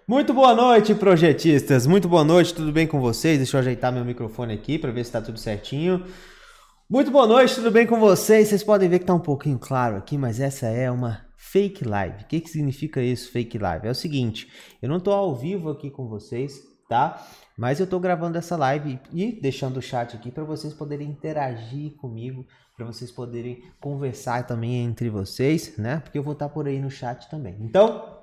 Muito boa noite, projetistas. Muito boa noite, tudo bem com vocês? Deixa eu ajeitar meu microfone aqui para ver se está tudo certinho. Muito boa noite, tudo bem com vocês? Vocês podem ver que está um pouquinho claro aqui, mas essa é uma fake live. O que significa isso, fake live? É o seguinte, eu não estou ao vivo aqui com vocês, tá? Mas eu estou gravando essa live e deixando o chat aqui para vocês poderem interagir comigo, para vocês poderem conversar também entre vocês, né? Porque eu vou estar por aí no chat também. Então,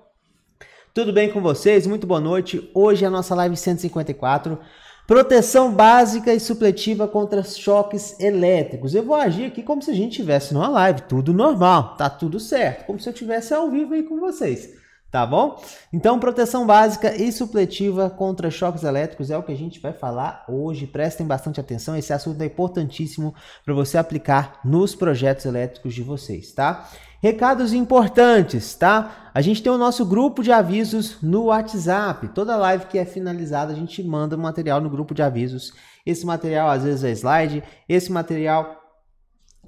tudo bem com vocês? Muito boa noite. Hoje é a nossa live 154, proteção básica e supletiva contra choques elétricos. Eu vou agir aqui como se a gente estivesse numa live, tudo normal, tá tudo certo, como se eu estivesse ao vivo aí com vocês, tá bom? Então, proteção básica e supletiva contra choques elétricos é o que a gente vai falar hoje. Prestem bastante atenção, esse assunto é importantíssimo para você aplicar nos projetos elétricos de vocês, tá? Recados importantes, tá? A gente tem o nosso grupo de avisos no WhatsApp. Toda live que é finalizada, a gente manda um material no grupo de avisos. Esse material às vezes é slide, esse material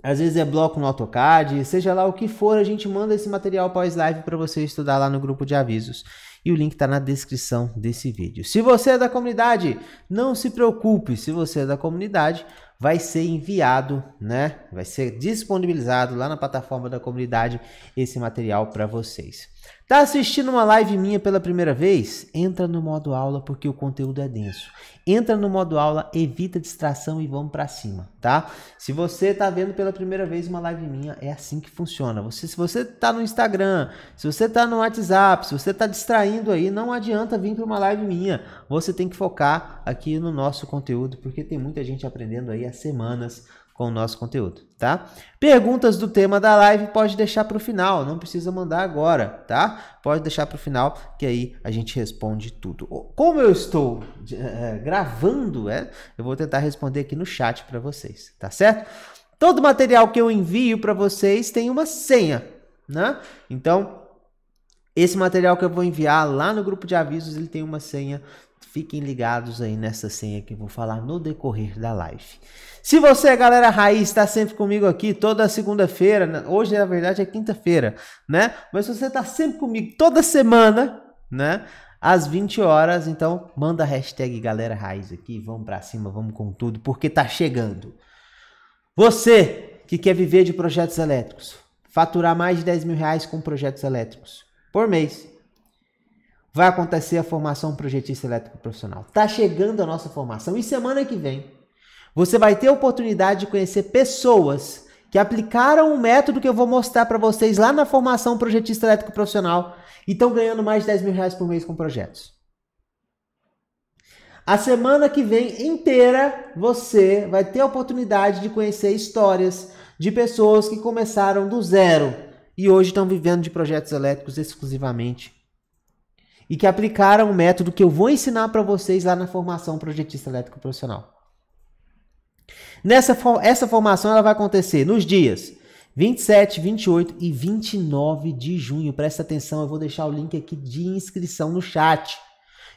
às vezes é bloco no AutoCAD, seja lá o que for, a gente manda esse material pós-live para você estudar lá no grupo de avisos. E o link está na descrição desse vídeo. Se você é da comunidade, não se preocupe. Se você é da comunidade, vai ser enviado, né? Vai ser disponibilizado lá na plataforma da comunidade esse material para vocês. Tá assistindo uma live minha pela primeira vez? Entra no modo aula porque o conteúdo é denso. Entra no modo aula, evita distração e vamos para cima, tá? Se você tá vendo pela primeira vez uma live minha, é assim que funciona. Se você tá no Instagram, se você tá no WhatsApp, se você tá distraindo aí, não adianta vir para uma live minha. Você tem que focar aqui no nosso conteúdo, porque tem muita gente aprendendo aí há semanas com o nosso conteúdo, tá? Perguntas do tema da live pode deixar para o final, não precisa mandar agora, tá? Pode deixar para o final, que aí a gente responde tudo. Como eu estou gravando, eu vou tentar responder aqui no chat para vocês, tá certo? Todo material que eu envio para vocês tem uma senha, né? Então, esse material que eu vou enviar lá no grupo de avisos, ele tem uma senha. Fiquem ligados aí nessa senha que eu vou falar no decorrer da live. Se você, galera raiz, está sempre comigo aqui toda segunda-feira, hoje na verdade é quinta-feira, né? Mas se você está sempre comigo toda semana, né? Às 20 horas, então manda a hashtag galera raiz aqui, vamos para cima, vamos com tudo, porque tá chegando. Você que quer viver de projetos elétricos, faturar mais de 10 mil reais com projetos elétricos por mês, vai acontecer a formação projetista elétrico profissional. Tá chegando a nossa formação e semana que vem você vai ter a oportunidade de conhecer pessoas que aplicaram um método que eu vou mostrar para vocês lá na formação projetista elétrico profissional e estão ganhando mais de 10 mil reais por mês com projetos. A semana que vem inteira você vai ter a oportunidade de conhecer histórias de pessoas que começaram do zero e hoje estão vivendo de projetos elétricos exclusivamente e que aplicaram um método que eu vou ensinar para vocês lá na formação projetista elétrico profissional. Essa formação ela vai acontecer nos dias 27, 28 e 29 de junho. Presta atenção, eu vou deixar o link aqui de inscrição no chat.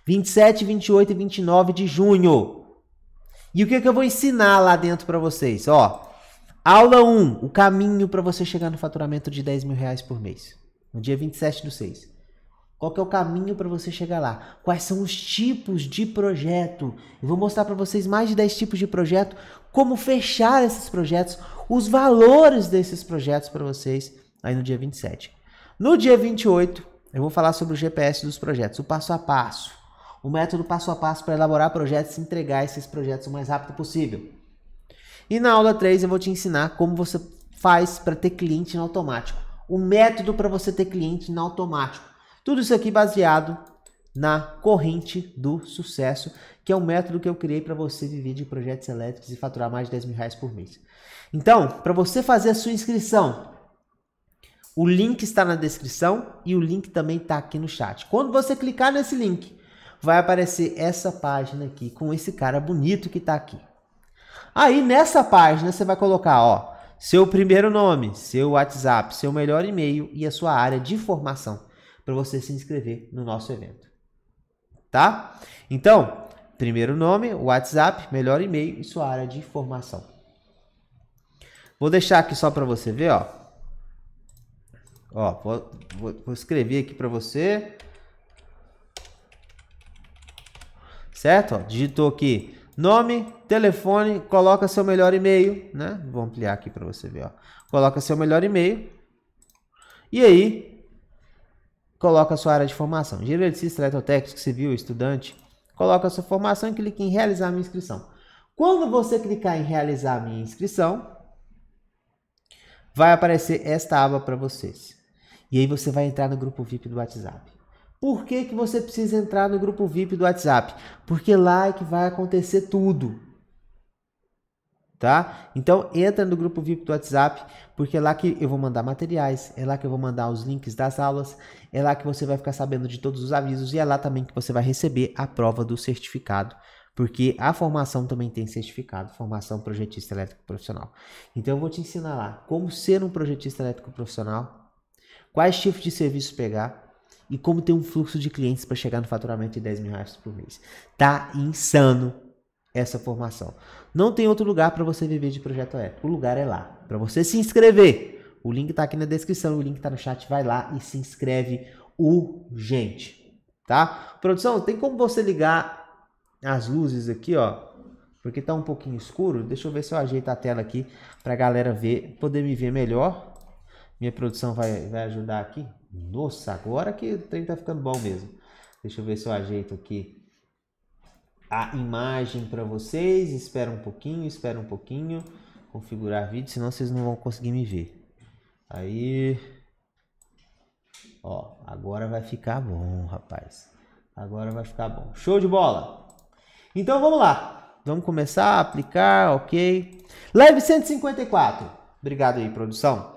27, 28 e 29 de junho. E o que eu vou ensinar lá dentro para vocês? Ó, aula 1, o caminho para você chegar no faturamento de 10 mil reais por mês. No dia 27/6. Qual que é o caminho para você chegar lá? Quais são os tipos de projeto? Eu vou mostrar para vocês mais de 10 tipos de projeto, como fechar esses projetos, os valores desses projetos para vocês aí no dia 27. No dia 28, eu vou falar sobre o GPS dos projetos, o passo a passo, o método passo a passo para elaborar projetos e entregar esses projetos o mais rápido possível. E na aula 3 eu vou te ensinar como você faz para ter cliente no automático, o método para você ter cliente no automático. Tudo isso aqui baseado na corrente do sucesso, que é um método que eu criei para você viver de projetos elétricos e faturar mais de 10 mil reais por mês. Então, para você fazer a sua inscrição, o link está na descrição e o link também está aqui no chat. Quando você clicar nesse link, vai aparecer essa página aqui com esse cara bonito que está aqui. Aí nessa página você vai colocar, ó, seu primeiro nome, seu WhatsApp, seu melhor e-mail e a sua área de formação, para você se inscrever no nosso evento, tá? Então, primeiro nome, WhatsApp, melhor e-mail e sua área de formação. Vou deixar aqui só para você ver, ó. Ó, vou escrever aqui para você. certo? Ó, digitou aqui nome, telefone, coloca seu melhor e-mail, né? Vou ampliar aqui para você ver, ó. Coloca seu melhor e-mail e aí coloca a sua área de formação. Engenheiro eletricista, eletrotécnico, civil, estudante. Coloca a sua formação e clique em realizar a minha inscrição. Quando você clicar em realizar a minha inscrição, vai aparecer esta aba para vocês. E aí você vai entrar no grupo VIP do WhatsApp. Por que que você precisa entrar no grupo VIP do WhatsApp? Porque lá é que vai acontecer tudo. Tá? Então entra no grupo VIP do WhatsApp, porque é lá que eu vou mandar materiais, é lá que eu vou mandar os links das aulas, é lá que você vai ficar sabendo de todos os avisos e é lá também que você vai receber a prova do certificado, porque a formação também tem certificado, formação projetista elétrico profissional. Então eu vou te ensinar lá como ser um projetista elétrico profissional, quais tipos de serviços pegar e como ter um fluxo de clientes para chegar no faturamento de 10 mil reais por mês. Tá insano essa formação. Não tem outro lugar para você viver de projeto elétrico. O lugar é lá. Para você se inscrever, o link está aqui na descrição, o link está no chat, vai lá e se inscreve urgente, tá? Produção, tem como você ligar as luzes aqui, ó? Porque tá um pouquinho escuro. Deixa eu ver se eu ajeito a tela aqui para a galera ver, poder me ver melhor. Minha produção vai ajudar aqui. Nossa, agora que o trem tá ficando bom mesmo. Deixa eu ver se eu ajeito aqui a imagem para vocês. Espera um pouquinho. Configurar vídeo, senão vocês não vão conseguir me ver. Aí, ó, agora vai ficar bom, rapaz. Agora vai ficar bom. Show de bola. Então vamos lá. Vamos começar a aplicar, ok. Leve 154. Obrigado aí, produção.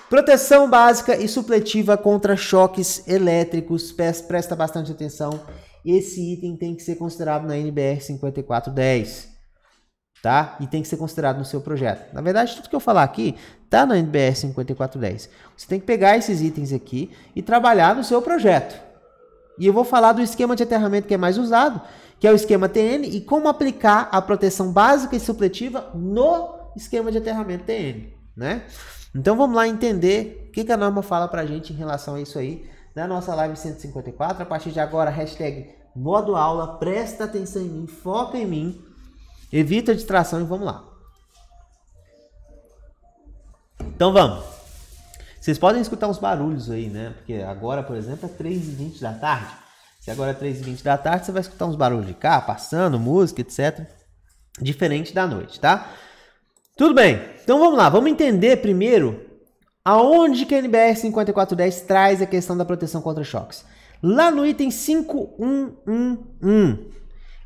Proteção básica e supletiva contra choques elétricos. Presta bastante atenção. Esse item tem que ser considerado na NBR 5410, tá? E tem que ser considerado no seu projeto. Na verdade, tudo que eu falar aqui tá na NBR 5410. Você tem que pegar esses itens aqui e trabalhar no seu projeto. E eu vou falar do esquema de aterramento que é mais usado, que é o esquema TN, e como aplicar a proteção básica e supletiva no esquema de aterramento TN, né? Então vamos lá entender o que a norma fala pra gente em relação a isso aí. Na nossa live 154, a partir de agora, hashtag modo aula, presta atenção em mim, foca em mim, evita a distração e vamos lá. Então vamos. Vocês podem escutar uns barulhos aí, né? Porque agora, por exemplo, é 3h20 da tarde. Se agora é 3h20 da tarde, você vai escutar uns barulhos de carro, passando, música, etc. Diferente da noite, tá? Tudo bem. Então vamos lá. Vamos entender primeiro aonde que a NBR 5410 traz a questão da proteção contra choques. Lá no item 5111,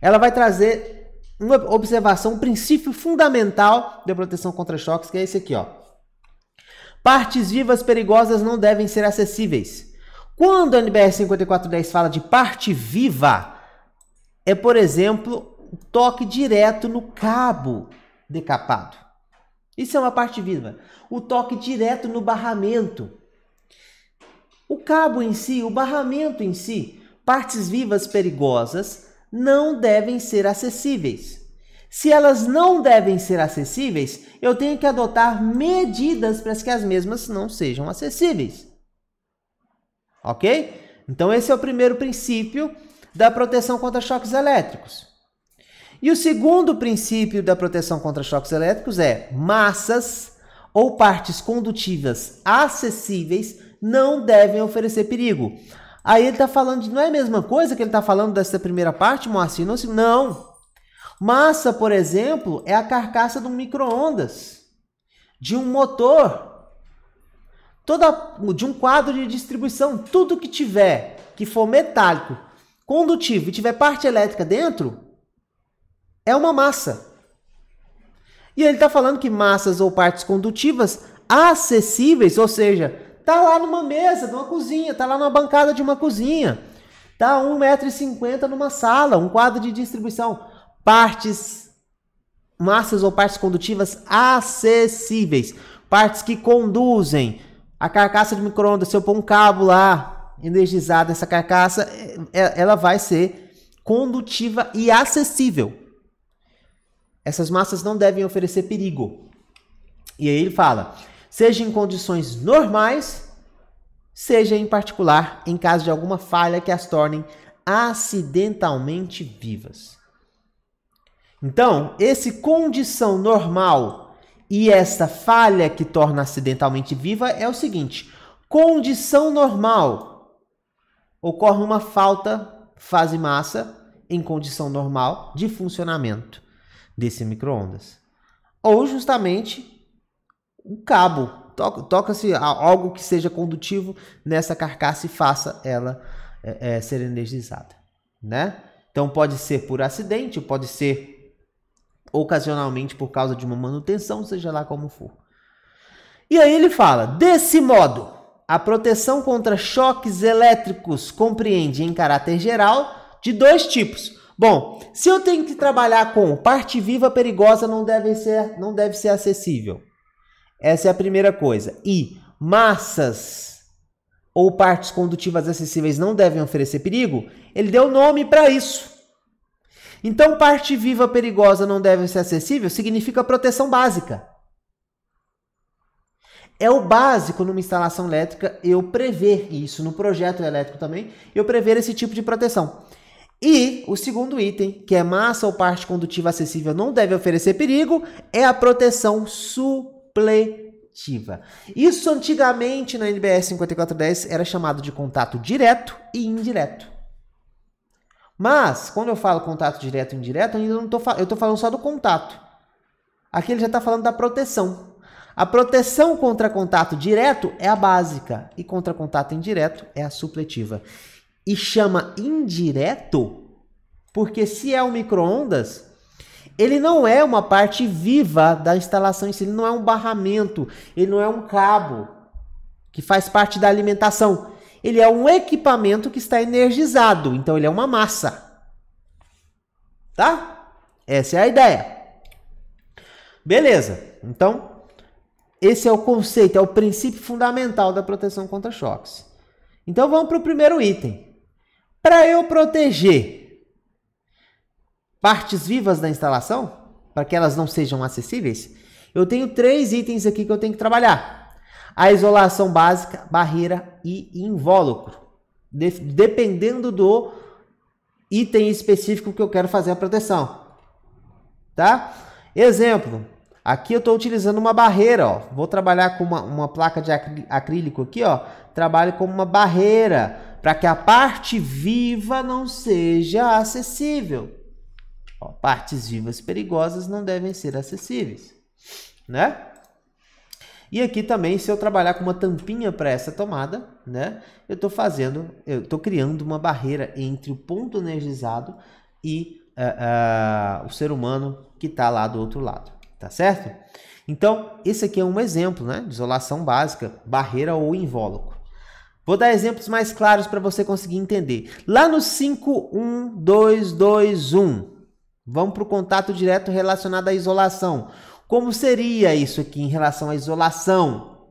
ela vai trazer uma observação, um princípio fundamental da proteção contra choques, que é esse aqui, ó. Partes vivas perigosas não devem ser acessíveis. Quando a NBR 5410 fala de parte viva, é, por exemplo, o toque direto no cabo decapado. Isso é uma parte viva. O toque direto no barramento. O cabo em si, o barramento em si, partes vivas perigosas não devem ser acessíveis. Se elas não devem ser acessíveis, eu tenho que adotar medidas para que as mesmas não sejam acessíveis. Ok? Então esse é o primeiro princípio da proteção contra choques elétricos. E o segundo princípio da proteção contra choques elétricos é massas ou partes condutivas acessíveis não devem oferecer perigo. Aí ele está falando de... Não é a mesma coisa que ele está falando dessa primeira parte, Moacir? Não. Massa, por exemplo, é a carcaça de um micro-ondas, de um motor, de um quadro de distribuição. Tudo que tiver, que for metálico, condutivo e tiver parte elétrica dentro, é uma massa. E ele está falando que massas ou partes condutivas acessíveis, ou seja, tá lá numa mesa de uma cozinha, tá lá numa bancada de uma cozinha, tá 1,50 m numa sala, um quadro de distribuição. Massas ou partes condutivas acessíveis, partes que conduzem. A carcaça de micro-ondas, se eu pôr um cabo lá energizado nessa carcaça, ela vai ser condutiva e acessível. Essas massas não devem oferecer perigo. E aí ele fala, seja em condições normais, seja em particular, em caso de alguma falha que as tornem acidentalmente vivas. Então, esse condição normal e essa falha que torna acidentalmente viva é o seguinte: condição normal, ocorre uma falta fase massa em condição normal de funcionamento desse micro-ondas. Ou justamente o cabo, toca-se algo que seja condutivo nessa carcaça e faça ela ser energizada, né? Então pode ser por acidente, pode ser ocasionalmente por causa de uma manutenção, seja lá como for. E aí ele fala: desse modo, a proteção contra choques elétricos compreende em caráter geral de dois tipos. Bom, se eu tenho que trabalhar com parte viva perigosa, não deve ser acessível. Essa é a primeira coisa. E massas ou partes condutivas acessíveis não devem oferecer perigo. Ele deu nome para isso. Então, parte viva perigosa não deve ser acessível significa proteção básica. É o básico numa instalação elétrica eu prever isso, no projeto elétrico também, eu prever esse tipo de proteção. E o segundo item, que é massa ou parte condutiva acessível não deve oferecer perigo, é a proteção supletiva. Isso antigamente na NBR 5410 era chamado de contato direto e indireto. Mas, quando eu falo contato direto e indireto, ainda não eu estou falando só do contato. Aqui ele já está falando da proteção. A proteção contra contato direto é a básica e contra contato indireto é a supletiva. E chama indireto porque se é um micro-ondas, ele não é uma parte viva da instalação em si, ele não é um barramento, ele não é um cabo que faz parte da alimentação. Ele é um equipamento que está energizado, então ele é uma massa. Tá? Essa é a ideia. Beleza, então esse é o conceito, é o princípio fundamental da proteção contra choques. Então vamos para o primeiro item. Para eu proteger partes vivas da instalação, para que elas não sejam acessíveis, eu tenho 3 itens aqui que eu tenho que trabalhar. A isolação básica, barreira e invólucro. Dependendo do item específico que eu quero fazer a proteção. Tá? Exemplo, aqui eu estou utilizando uma barreira, ó. Vou trabalhar com uma placa de acrílico aqui, ó. Trabalho como uma barreira para que a parte viva não seja acessível. Ó, partes vivas perigosas não devem ser acessíveis, né? E aqui também, se eu trabalhar com uma tampinha para essa tomada, né? Eu estou criando uma barreira entre o ponto energizado e o ser humano que está lá do outro lado, tá certo? Então, esse aqui é um exemplo, né? De isolação básica, barreira ou invólucro. Vou dar exemplos mais claros para você conseguir entender. Lá no 51221, vamos para o contato direto relacionado à isolação. Como seria isso aqui em relação à isolação?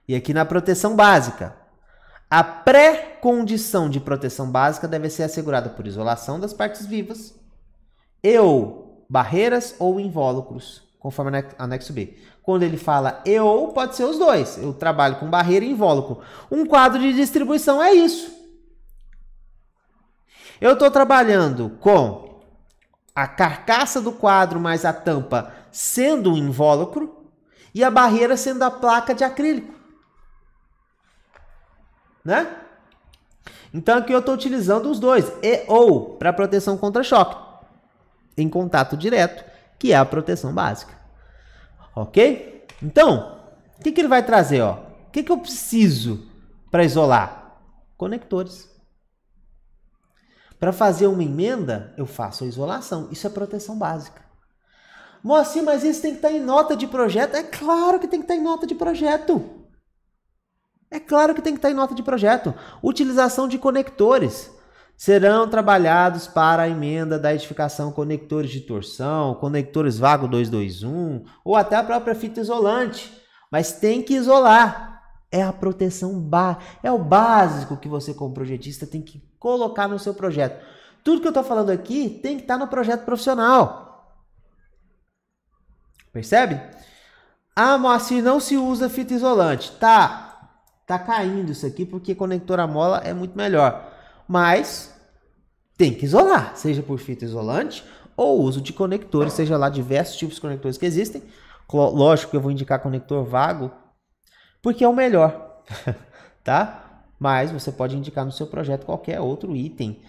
E aqui na proteção básica. A pré-condição de proteção básica deve ser assegurada por isolação das partes vivas ou barreiras ou invólucros, conforme anexo B. Quando ele fala e ou, pode ser os dois. Eu trabalho com barreira e invólucro. Um quadro de distribuição é isso. Eu estou trabalhando com a carcaça do quadro mais a tampa sendo um invólucro e a barreira sendo a placa de acrílico. Né? Então aqui eu estou utilizando os dois, e ou, para proteção contra choque, em contato direto, que é a proteção básica. Ok? Então, o que ele vai trazer? Ó? O que eu preciso para isolar? Conectores. Para fazer uma emenda, eu faço a isolação. Isso é proteção básica. Moacir, mas isso tem que estar em nota de projeto? É claro que tem que estar em nota de projeto. É claro que tem que estar em nota de projeto. Utilização de conectores. Serão trabalhados para a emenda da edificação conectores de torção, conectores vago 221 ou até a própria fita isolante. Mas tem que isolar. É a proteção é o básico que você como projetista tem que colocar no seu projeto. Tudo que eu estou falando aqui tem que estar no projeto profissional. Percebe? Ah, Moacir, não se usa fita isolante. Tá caindo isso aqui porque conector a mola é muito melhor. mas tem que isolar, seja por fita isolante ou uso de conectores, seja lá diversos tipos de conectores que existem. Lógico que eu vou indicar conector vago, porque é o melhor, tá? Mas você pode indicar no seu projeto qualquer outro item.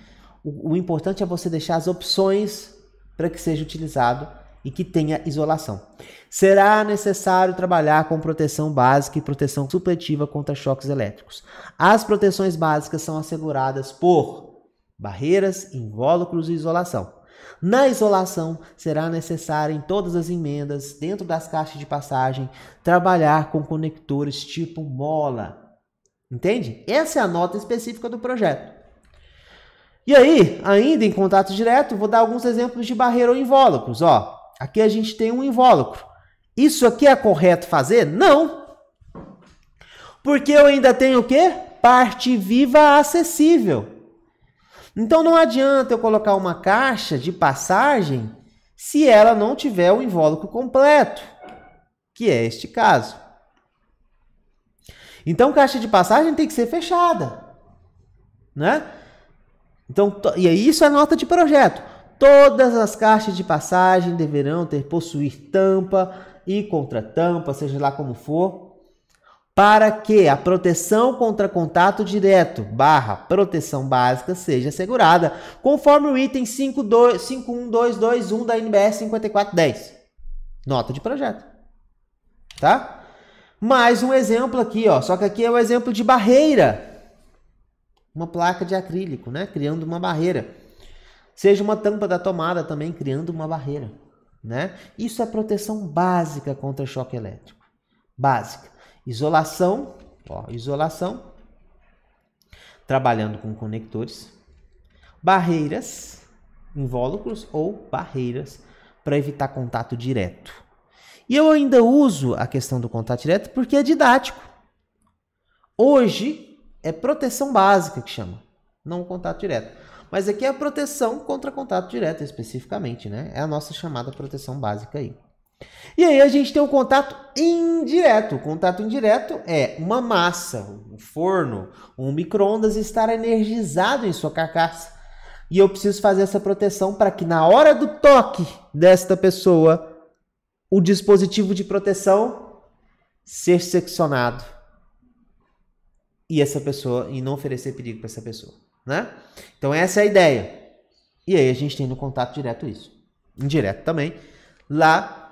O importante é você deixar as opções para que seja utilizado e que tenha isolação. Será necessário trabalhar com proteção básica e proteção supletiva contra choques elétricos. As proteções básicas são asseguradas por barreiras, invólucros e isolação. Na isolação, será necessário em todas as emendas, dentro das caixas de passagem, trabalhar com conectores tipo mola. Entende? Essa é a nota específica do projeto. E aí, ainda em contato direto, vou dar alguns exemplos de barreira ou invólucros. Ó, aqui a gente tem um invólucro. Isso aqui é correto fazer? Não. Porque eu ainda tenho o quê? Parte viva acessível. Então não adianta eu colocar uma caixa de passagem se ela não tiver o invólucro completo, que é este caso. Então caixa de passagem tem que ser fechada, né? Então, e aí isso é nota de projeto. Todas as caixas de passagem deverão possuir tampa e contratampa, seja lá como for, para que a proteção contra contato direto / proteção básica seja assegurada, conforme o item 51221 da NBR 5410. Nota de projeto. Tá? Mais um exemplo aqui, ó, só que aqui é o exemplo de barreira. Uma placa de acrílico, né? Criando uma barreira. Seja uma tampa da tomada também, criando uma barreira, né? Isso é proteção básica contra choque elétrico. Básica. Isolação, ó, isolação, trabalhando com conectores, barreiras, invólucros ou barreiras para evitar contato direto. E eu ainda uso a questão do contato direto porque é didático. Hoje é proteção básica que chama, não contato direto. Mas aqui é a proteção contra contato direto especificamente, né? É a nossa chamada proteção básica aí. E aí a gente tem o contato indireto. O contato indireto é uma massa, um forno, um micro-ondas estar energizado em sua carcaça. E eu preciso fazer essa proteção para que na hora do toque desta pessoa, o dispositivo de proteção ser seccionado. E não oferecer perigo para essa pessoa, né? Então essa é a ideia. E aí a gente tem no contato direto isso. Indireto também. Lá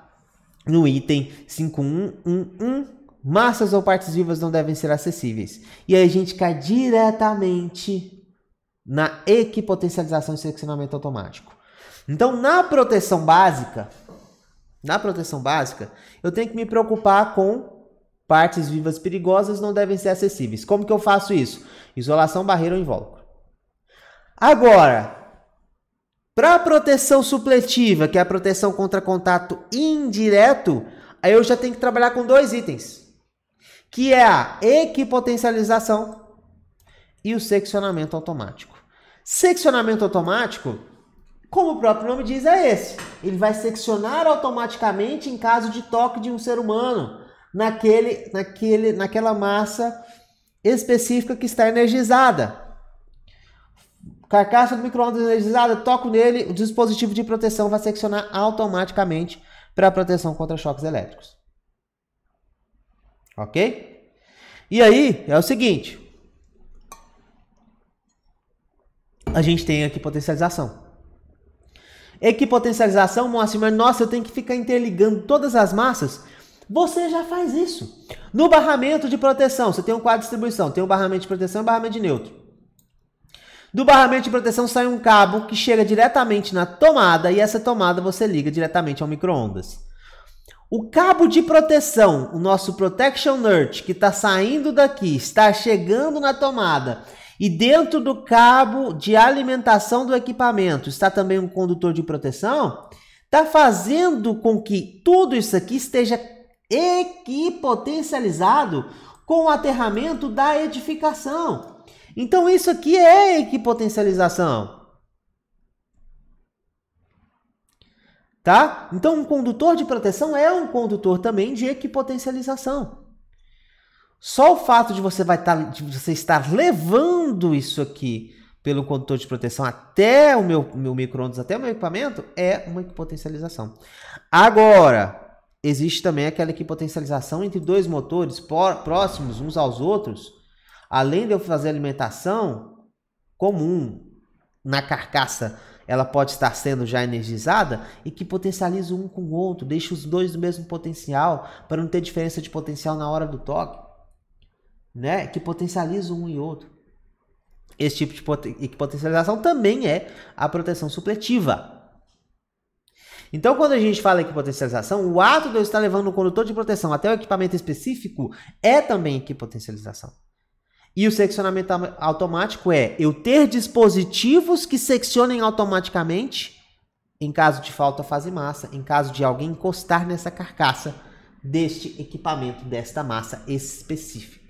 no item 5111, massas ou partes vivas não devem ser acessíveis. E aí a gente cai diretamente na equipotencialização e seccionamento automático. Então, na proteção básica, eu tenho que me preocupar com partes vivas perigosas não devem ser acessíveis. Como que eu faço isso? Isolação, barreira ou invólucro. Agora, para a proteção supletiva, que é a proteção contra contato indireto, aí eu já tenho que trabalhar com dois itens, que é a equipotencialização e o seccionamento automático. Seccionamento automático, como o próprio nome diz, é esse. Ele vai seccionar automaticamente em caso de toque de um ser humano naquela massa específica que está energizada. Carcaça do micro-ondas energizada, toco nele, o dispositivo de proteção vai seccionar automaticamente para a proteção contra choques elétricos. Ok? E aí, é o seguinte. A gente tem aqui potencialização. Equipotencialização, Moacir, mas nossa, eu tenho que ficar interligando todas as massas. Você já faz isso. No barramento de proteção, você tem um quadro de distribuição, tem um barramento de proteção e um barramento de neutro. Do barramento de proteção sai um cabo que chega diretamente na tomada e essa tomada você liga diretamente ao micro-ondas. O cabo de proteção, o nosso Protection Nut, que está saindo daqui, está chegando na tomada e dentro do cabo de alimentação do equipamento está também um condutor de proteção, está fazendo com que tudo isso aqui esteja equipotencializado com o aterramento da edificação. Então isso aqui é equipotencialização. Tá? Então um condutor de proteção é um condutor também de equipotencialização. Só o fato de você estar levando isso aqui pelo condutor de proteção até o meu micro-ondas, até o meu equipamento, é uma equipotencialização. Agora, existe também aquela equipotencialização entre dois motores próximos uns aos outros, além de eu fazer alimentação comum na carcaça, ela pode estar sendo já energizada e que potencializa um com o outro, deixa os dois do mesmo potencial, para não ter diferença de potencial na hora do toque, né? Que potencializa um e outro. Esse tipo de potencialização também é a proteção supletiva. Então, quando a gente fala em equipotencialização, o ato de eu estar levando o condutor de proteção até o equipamento específico é também equipotencialização. E o seccionamento automático é eu ter dispositivos que seccionem automaticamente em caso de falta fase massa, em caso de alguém encostar nessa carcaça deste equipamento, desta massa específica.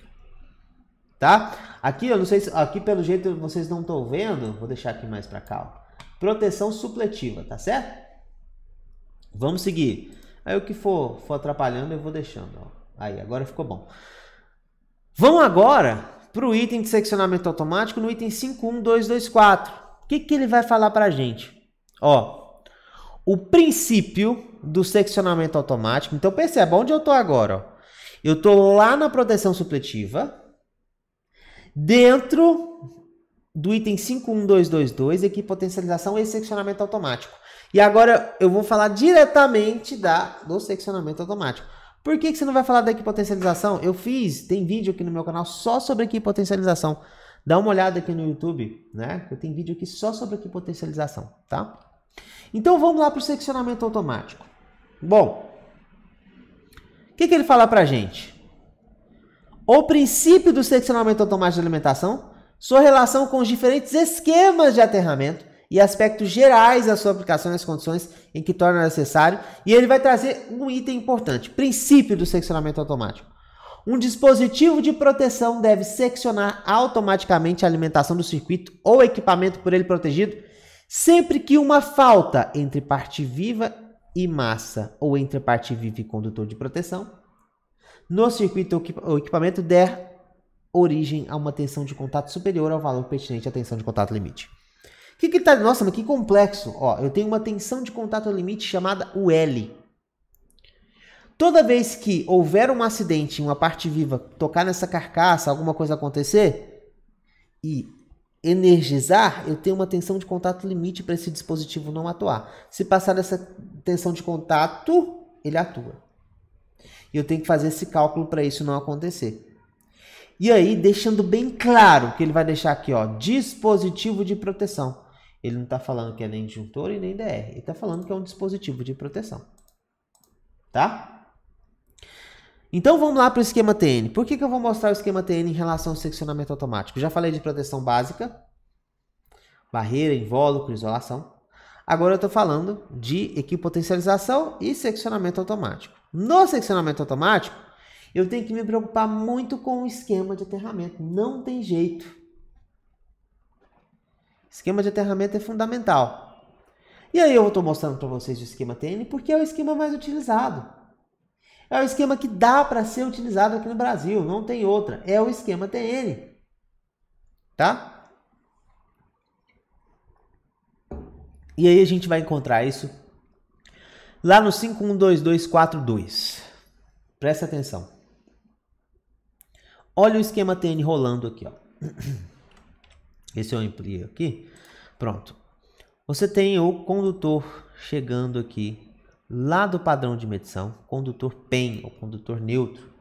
Tá? Aqui, eu não sei se aqui pelo jeito vocês não estão vendo, vou deixar aqui mais para cá. Ó. Proteção supletiva, tá certo? Vamos seguir. Aí o que for atrapalhando eu vou deixando. Ó. Aí, agora ficou bom. Vamos agora para o item de seccionamento automático no item 51224. O que ele vai falar para a gente? Ó, o princípio do seccionamento automático. Então perceba onde eu estou agora. Ó. Eu estou lá na proteção supletiva. Dentro do item 51222, equipotencialização e seccionamento automático. E agora eu vou falar diretamente do seccionamento automático. Por que você não vai falar da equipotencialização? Tem vídeo aqui no meu canal só sobre equipotencialização. Dá uma olhada aqui no YouTube, né? Eu tenho vídeo aqui só sobre equipotencialização, tá? Então vamos lá para o seccionamento automático. Bom, o que ele fala pra gente? O princípio do seccionamento automático de alimentação, sua relação com os diferentes esquemas de aterramento e aspectos gerais da sua aplicação nas condições em que torna necessário. E ele vai trazer um item importante, princípio do seccionamento automático. Um dispositivo de proteção deve seccionar automaticamente a alimentação do circuito ou equipamento por ele protegido, sempre que uma falta entre parte viva e massa ou entre parte viva e condutor de proteção no circuito ou equipamento der origem a uma tensão de contato superior ao valor pertinente à tensão de contato limite. Que tá? Nossa, mas que complexo. Ó, eu tenho uma tensão de contato limite chamada UL. Toda vez que houver um acidente em uma parte viva, tocar nessa carcaça, alguma coisa acontecer e energizar, eu tenho uma tensão de contato limite para esse dispositivo não atuar. Se passar dessa tensão de contato, ele atua. E eu tenho que fazer esse cálculo para isso não acontecer. E aí, deixando bem claro que ele vai deixar aqui, ó, dispositivo de proteção. Ele não está falando que é nem disjuntor e nem DR. Ele está falando que é um dispositivo de proteção. Tá? Então, vamos lá para o esquema TN. Por que eu vou mostrar o esquema TN em relação ao seccionamento automático? Já falei de proteção básica, barreira, invólucro, isolação. Agora eu estou falando de equipotencialização e seccionamento automático. No seccionamento automático, eu tenho que me preocupar muito com o esquema de aterramento. Não tem jeito. Esquema de aterramento é fundamental. E aí eu estou mostrando para vocês o esquema TN porque é o esquema mais utilizado. É o esquema que dá para ser utilizado aqui no Brasil. Não tem outra. É o esquema TN. Tá? E aí a gente vai encontrar isso lá no 5122242. Presta atenção. Olha o esquema TN rolando aqui, ó. Esse eu amplio aqui. Pronto. Você tem o condutor chegando aqui lá do padrão de medição, condutor PEN, ou condutor neutro.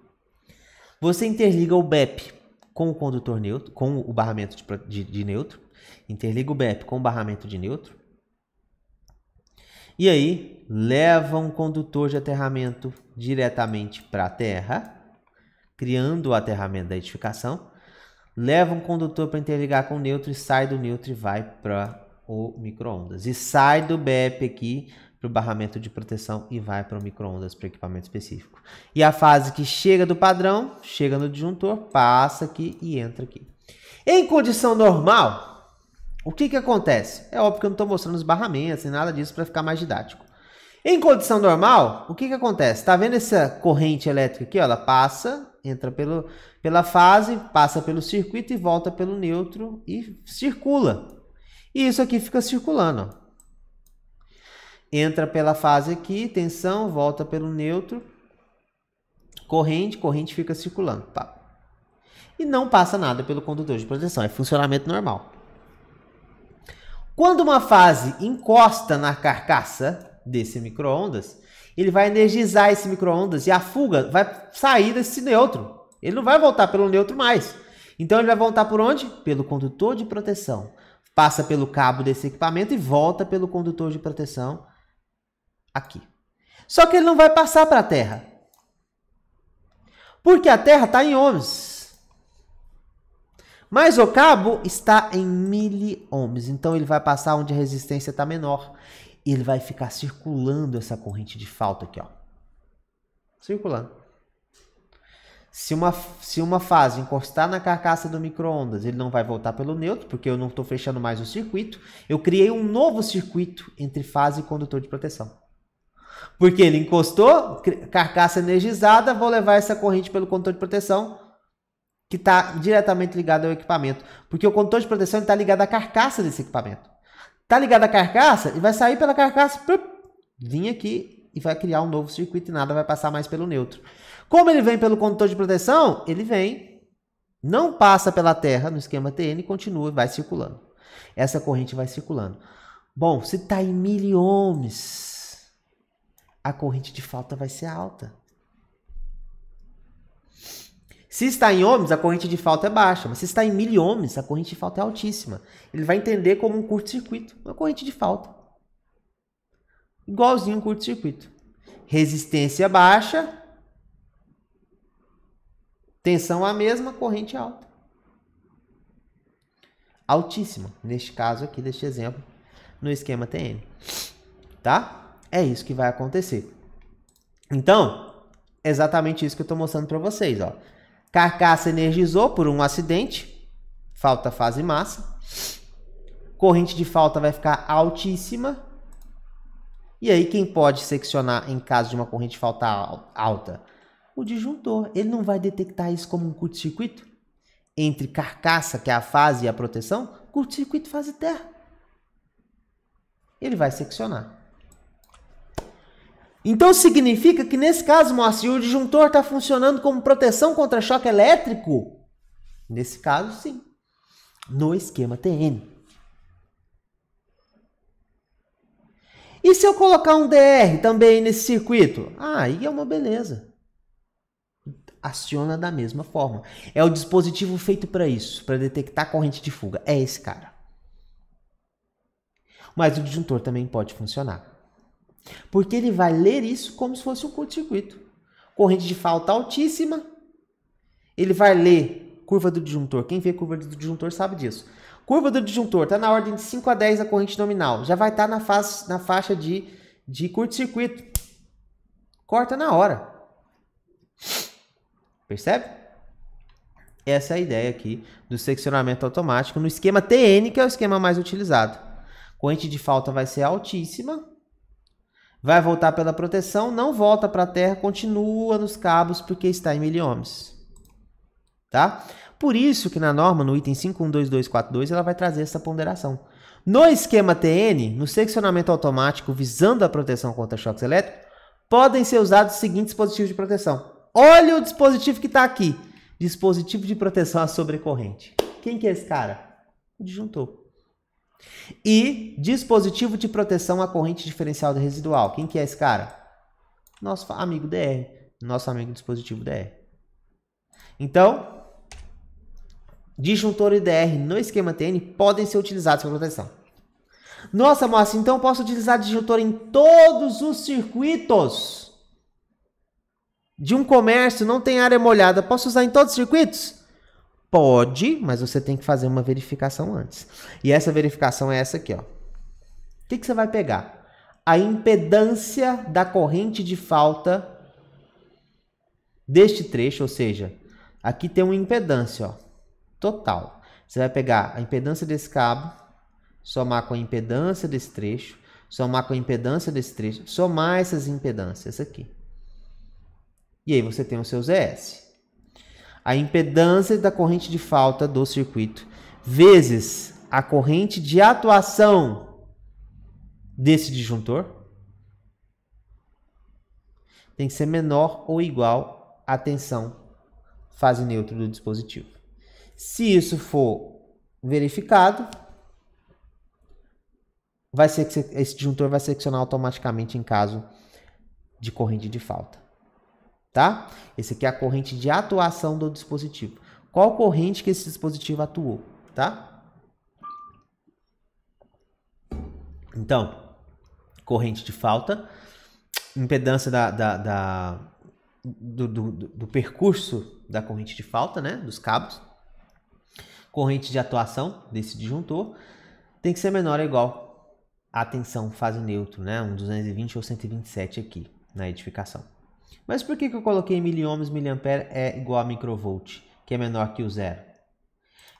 Você interliga o BEP com o condutor neutro, com o barramento de neutro. Interliga o BEP com o barramento de neutro. E aí, leva um condutor de aterramento diretamente para a terra, criando o aterramento da edificação. Leva um condutor para interligar com o neutro e sai do neutro e vai para o micro-ondas. E sai do BEP aqui para o barramento de proteção e vai para o micro-ondas para o equipamento específico. E a fase que chega do padrão, chega no disjuntor, passa aqui e entra aqui. Em condição normal, o que acontece? É óbvio que eu não estou mostrando os barramentos, nem nada disso para ficar mais didático. Em condição normal, o que acontece? Está vendo essa corrente elétrica aqui? Ó, ela passa entra pela fase, passa pelo circuito e volta pelo neutro e circula. E isso aqui fica circulando. Ó. Entra pela fase aqui, tensão, volta pelo neutro, corrente fica circulando. Tá? E não passa nada pelo condutor de proteção, é funcionamento normal. Quando uma fase encosta na carcaça desse micro-ondas, ele vai energizar esse micro-ondas e a fuga vai sair desse neutro. Ele não vai voltar pelo neutro mais. Então ele vai voltar por onde? Pelo condutor de proteção. Passa pelo cabo desse equipamento e volta pelo condutor de proteção aqui. Só que ele não vai passar para a Terra. Porque a Terra está em ohms. Mas o cabo está em miliohms. Então ele vai passar onde a resistência está menor. E ele vai ficar circulando essa corrente de falta aqui, ó. Circulando. Se uma fase encostar na carcaça do micro-ondas, ele não vai voltar pelo neutro, porque eu não estou fechando mais o circuito. Eu criei um novo circuito entre fase e condutor de proteção. Porque ele encostou, carcaça energizada, vou levar essa corrente pelo condutor de proteção, que está diretamente ligado ao equipamento. Porque o condutor de proteção está ligado à carcaça desse equipamento. Está ligado à carcaça e vai sair pela carcaça, vir aqui e vai criar um novo circuito e nada vai passar mais pelo neutro. Como ele vem pelo condutor de proteção, ele vem, não passa pela Terra no esquema TN, continua e vai circulando. Essa corrente vai circulando. Bom, se está em miliohms, a corrente de falta vai ser alta. Se está em ohms, a corrente de falta é baixa, mas se está em miliohms, a corrente de falta é altíssima. Ele vai entender como um curto-circuito, uma corrente de falta. Igualzinho um curto-circuito. Resistência baixa, tensão a mesma, corrente alta. Altíssima, neste caso aqui, deste exemplo, no esquema TN. Tá? É isso que vai acontecer. Então, é exatamente isso que eu estou mostrando para vocês, ó. Carcaça energizou por um acidente, falta fase e massa. Corrente de falta vai ficar altíssima. E aí quem pode seccionar em caso de uma corrente de falta alta? O disjuntor. Ele não vai detectar isso como um curto-circuito? Entre carcaça, que é a fase, e a proteção? Curto-circuito, fase terra. Ele vai seccionar. Então significa que nesse caso, Moacir, o disjuntor está funcionando como proteção contra choque elétrico? Nesse caso, sim. No esquema TN. E se eu colocar um DR também nesse circuito? Aí é uma beleza. Aciona da mesma forma. É o dispositivo feito para isso, para detectar corrente de fuga. É esse cara. Mas o disjuntor também pode funcionar. Porque ele vai ler isso como se fosse um curto-circuito. Corrente de falta altíssima. Ele vai ler curva do disjuntor. Quem vê curva do disjuntor sabe disso. Curva do disjuntor está na ordem de 5 a 10 a corrente nominal. Já vai estar na faixa de curto-circuito. Corta na hora. Percebe? Essa é a ideia aqui do seccionamento automático no esquema TN, que é o esquema mais utilizado. Corrente de falta vai ser altíssima. Vai voltar pela proteção, não volta para a Terra, continua nos cabos porque está em miliohms. Tá? Por isso que na norma, no item 512242, ela vai trazer essa ponderação. No esquema TN, no seccionamento automático visando a proteção contra choques elétricos, podem ser usados os seguintes dispositivos de proteção. Olha o dispositivo que está aqui. Dispositivo de proteção à sobrecorrente. Quem que é esse cara? O disjuntor. E dispositivo de proteção à corrente diferencial residual. Quem que é esse cara? Nosso amigo DR. Nosso amigo dispositivo DR. Então, disjuntor e DR no esquema TN podem ser utilizados para proteção. Nossa, Moacir, então eu posso utilizar disjuntor em todos os circuitos de um comércio, não tem área molhada. Posso usar em todos os circuitos? Pode, mas você tem que fazer uma verificação antes. E essa verificação é essa aqui, ó. O que você vai pegar? A impedância da corrente de falta deste trecho, ou seja, aqui tem uma impedância, ó, total. Você vai pegar a impedância desse cabo, somar com a impedância desse trecho, somar com a impedância desse trecho, somar essas impedâncias aqui. E aí você tem o seu ZS. a impedância da corrente de falta do circuito vezes a corrente de atuação desse disjuntor tem que ser menor ou igual à tensão fase neutra do dispositivo. Se isso for verificado, esse disjuntor vai seccionar automaticamente em caso de corrente de falta. Tá? Esse aqui é a corrente de atuação do dispositivo. Qual corrente que esse dispositivo atuou? Tá? Então, corrente de falta, impedância do percurso da corrente de falta, né? Dos cabos. Corrente de atuação desse disjuntor tem que ser menor ou igual à tensão fase neutro, né? Um 220 ou 127 aqui na edificação. Mas por que eu coloquei miliohms, miliampere é igual a microvolt, que é menor que o zero?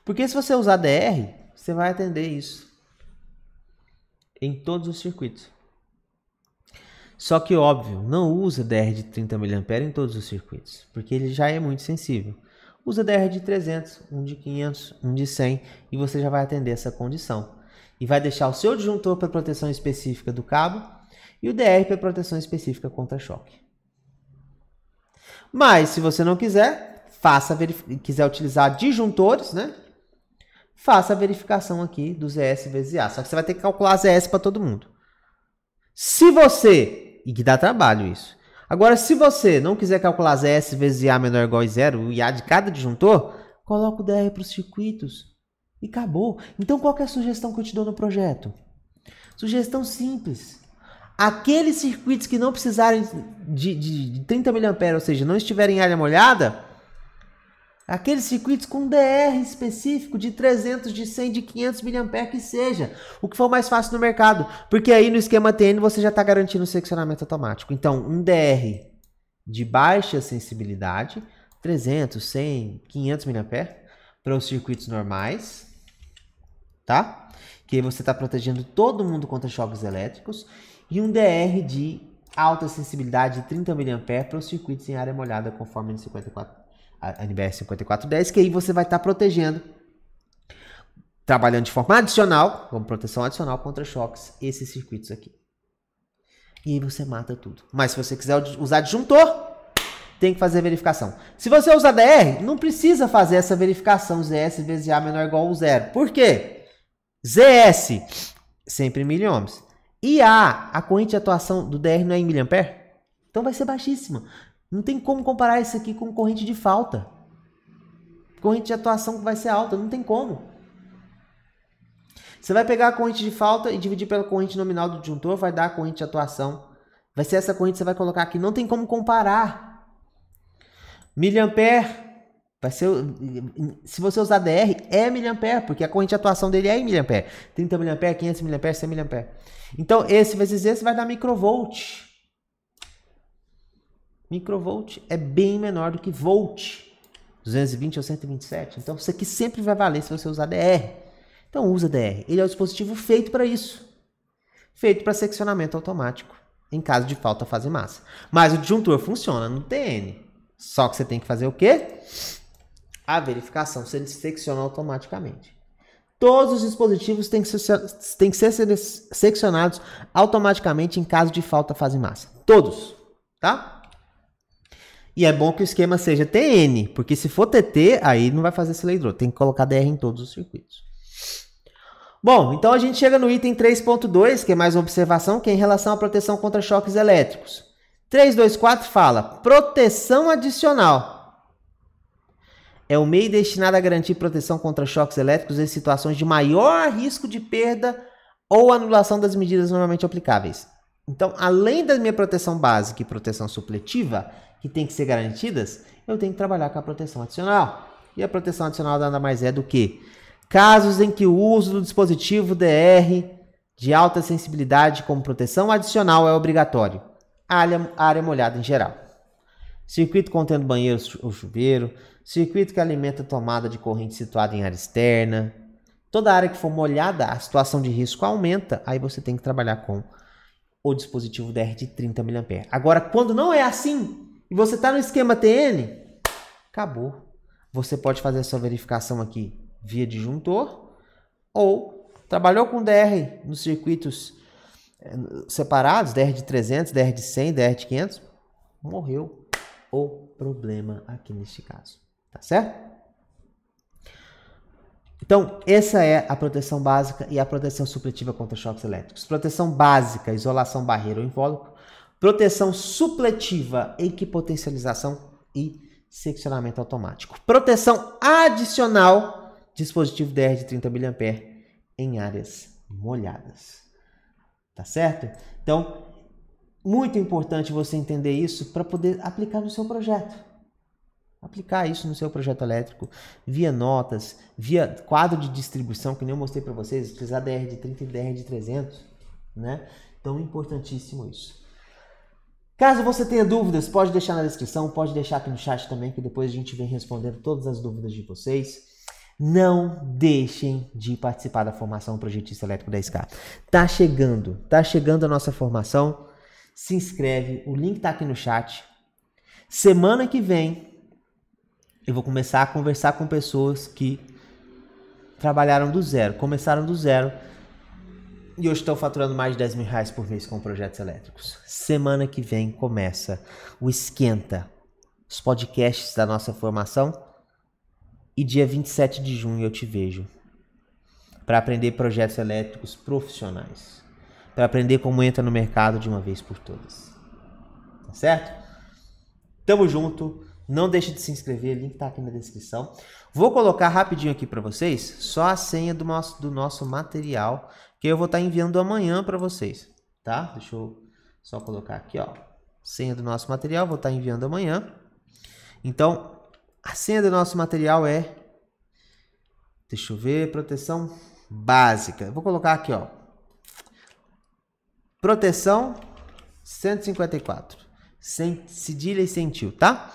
Porque se você usar DR, você vai atender isso em todos os circuitos. Só que, óbvio, não usa DR de 30 mA em todos os circuitos, porque ele já é muito sensível. Usa DR de 300, um de 500, um de 100 e você já vai atender essa condição. E vai deixar o seu disjuntor para proteção específica do cabo e o DR para proteção específica contra choque. Mas, se você não quiser, quiser utilizar disjuntores, né? Faça a verificação aqui do ZS vezes A. Só que você vai ter que calcular ZS para todo mundo. Se você... E que dá trabalho isso. Agora, se você não quiser calcular ZS vezes A menor ou igual a zero, o IA de cada disjuntor, coloca o DR para os circuitos. E acabou. Então, qual que é a sugestão que eu te dou no projeto? Sugestão simples. Aqueles circuitos que não precisarem de 30 mA, ou seja, não estiverem em área molhada, aqueles circuitos com DR específico de 300, de 100, de 500 mA que seja. O que for mais fácil no mercado. Porque aí no esquema TN você já está garantindo o seccionamento automático. Então, um DR de baixa sensibilidade, 300, 100, 500 mA para os circuitos normais. Tá? Que aí você está protegendo todo mundo contra choques elétricos. E um DR de alta sensibilidade de 30 mA para os circuitos em área molhada conforme a NBR 5410, que aí você vai estar protegendo, trabalhando de forma adicional, como proteção adicional contra choques, esses circuitos aqui. E aí você mata tudo. Mas se você quiser usar disjuntor, tem que fazer a verificação. Se você usar DR, não precisa fazer essa verificação ZS vezes A menor ou igual a zero. Por quê? ZS, sempre em miliohms. E a corrente de atuação do DR não é em miliampere? Então vai ser baixíssima. Não tem como comparar isso aqui com corrente de falta. Corrente de atuação que vai ser alta, não tem como. Você vai pegar a corrente de falta e dividir pela corrente nominal do disjuntor, vai dar a corrente de atuação. Vai ser essa corrente que você vai colocar aqui. Não tem como comparar. Miliampere, vai ser, se você usar DR, é miliampere, porque a corrente de atuação dele é em miliampere. 30 mA, 500 mA, 100 mA. Então, esse vezes esse vai dar microvolt. Microvolt é bem menor do que volt. 220 ou 127. Então, isso aqui sempre vai valer se você usar DR. Então, usa DR. Ele é o dispositivo feito para isso. Feito para seccionamento automático. Em caso de falta fase massa. Mas o disjuntor funciona no TN. Só que você tem que fazer o quê? A verificação se ele secciona automaticamente. Todos os dispositivos têm que ser seccionados automaticamente em caso de falta fase massa. Todos. Tá? E é bom que o esquema seja TN, porque se for TT, aí não vai fazer esse leidor. Tem que colocar DR em todos os circuitos. Bom, então a gente chega no item 3.2, que é mais uma observação, que é em relação à proteção contra choques elétricos. 3.2.4 fala, proteção adicional. É o meio destinado a garantir proteção contra choques elétricos em situações de maior risco de perda ou anulação das medidas normalmente aplicáveis. Então, além da minha proteção básica e proteção supletiva, que tem que ser garantidas, eu tenho que trabalhar com a proteção adicional. E a proteção adicional nada mais é do que casos em que o uso do dispositivo DR de alta sensibilidade como proteção adicional é obrigatório. Área molhada em geral. Circuito contendo banheiro ou chuveiro, circuito que alimenta a tomada de corrente situada em área externa. Toda área que for molhada, a situação de risco aumenta, aí você tem que trabalhar com o dispositivo DR de 30 mA. Agora, quando não é assim, e você está no esquema TN, acabou. você pode fazer a sua verificação aqui via disjuntor, ou trabalhou com DR nos circuitos separados, DR de 300, DR de 100, DR de 500, morreu o problema aqui neste caso, tá certo? Então, essa é a proteção básica e a proteção supletiva contra choques elétricos. Proteção básica, isolação barreira ou invólucro. Proteção supletiva, equipotencialização e seccionamento automático. Proteção adicional, dispositivo DR de 30 mA em áreas molhadas. Tá certo? Então, muito importante você entender isso para poder aplicar no seu projeto. Aplicar isso no seu projeto elétrico via notas, via quadro de distribuição, que nem eu mostrei para vocês, utilizar DR de 30 e DR de 300, né? Então, importantíssimo isso. Caso você tenha dúvidas, pode deixar na descrição, pode deixar aqui no chat também, que depois a gente vem respondendo todas as dúvidas de vocês. Não deixem de participar da formação Projetista Elétrico 10K. Tá chegando a nossa formação. Se inscreve, o link tá aqui no chat. Semana que vem, eu vou começar a conversar com pessoas que trabalharam do zero, começaram do zero e hoje estão faturando mais de 10 mil reais por mês com projetos elétricos. Semana que vem começa o Esquenta, os podcasts da nossa formação, e dia 27 de junho eu te vejo para aprender projetos elétricos profissionais, para aprender como entra no mercado de uma vez por todas. Tá certo? Tamo junto. Não deixe de se inscrever, o link tá aqui na descrição. Vou colocar rapidinho aqui para vocês só a senha do nosso material, que eu vou estar enviando amanhã para vocês, tá? Deixa eu só colocar aqui, ó. Senha do nosso material, vou estar enviando amanhã. Então, a senha do nosso material é... Deixa eu ver, proteção básica. Vou colocar aqui, ó. Proteção 154. Sem cedilha e sem tio, tá?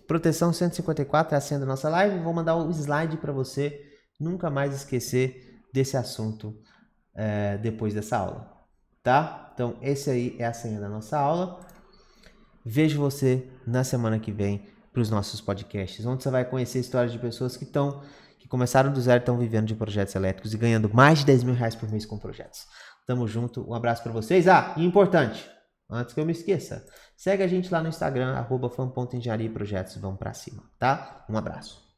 Proteção 154 é a senha da nossa live. Vou mandar o slide para você nunca mais esquecer desse assunto depois dessa aula, tá? Então, esse aí é a senha da nossa aula. Vejo você na semana que vem para os nossos podcasts, onde você vai conhecer histórias de pessoas que começaram do zero e estão vivendo de projetos elétricos e ganhando mais de 10 mil reais por mês com projetos. Tamo junto, um abraço para vocês. Ah, e importante, antes que eu me esqueça, segue a gente lá no Instagram, @fan.engenharia e projetos, vamos pra cima, tá? Um abraço.